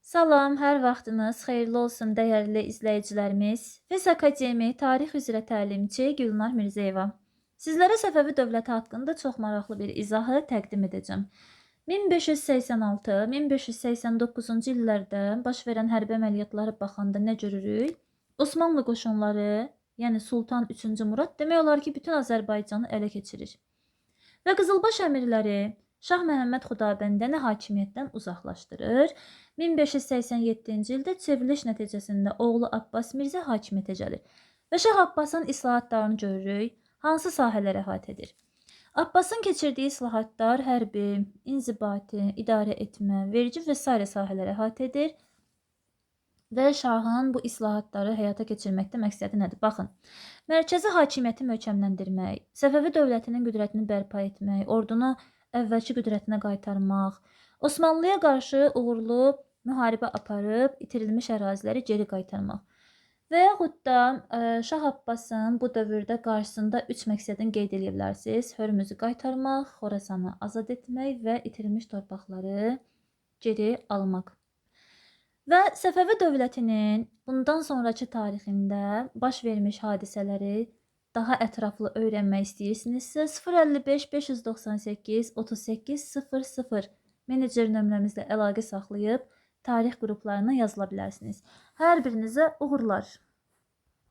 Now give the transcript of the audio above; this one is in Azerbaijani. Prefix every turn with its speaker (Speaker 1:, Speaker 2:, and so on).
Speaker 1: Salam, hər vaxtınız xeyirli olsun dəyərli izləyicilərimiz. Fez Akademi Tarix üzrə təlimçi Gülnar Mirzəyeva. Sizlərə Səfəvi dövləti haqqında çox maraqlı bir izahı təqdim edəcəm. 1586-1589-cu illərdə baş verən hərbi əməliyyatlara baxanda nə görürük? Osmanlı qoşunları, yəni Sultan 3-cü Murad demək olar ki, bütün Azərbaycanı ələ keçirir. Və Qızılbaş əmirləri Şah Məhəmməd Xudabəndəni hakimiyyətdən uzaqlaşdırır. 1587-ci ildə çevriliş nəticəsində oğlu Abbas Mirzə hakimiyyətə gəlir. Və Şah Abbasın islahatlarını görürük. Hansı sahələri əhatə edir? Abbasın keçirdiyi islahatlar hərbi, inzibati, idarə etmə, vergi və s. sahələri əhatə edir. Və şahın bu islahatları həyata keçirməkdə məqsədi nədir? Baxın, mərkəzi hakimiyyəti möhkəmləndirmək, Səfəvi dövlətinin qüdrətini bərpa etmək, ordunu əvvəlki qüdrətinə qaytarmaq, Osmanlıya qarşı uğurlu müharibə aparıb itirilmiş əraziləri geri qaytarmaq. Və yaxud da Şah Abbasın bu dövrdə qarşısında 3 məqsədini qeyd edə bilərsiniz. Hörmüzü qaytarmaq, Xorasanı azad etmək və itirilmiş torpaqları geri almaq. Və Səfəvi dövlətinin bundan sonraki tarixində baş vermiş hadisələri daha ətraflı öyrənmək istəyirsinizsə 055 598 38 00 menecer nömrəmizlə əlaqə saxlayıb tarix qruplarına yazıla bilərsiniz. Hər birinizə uğurlar.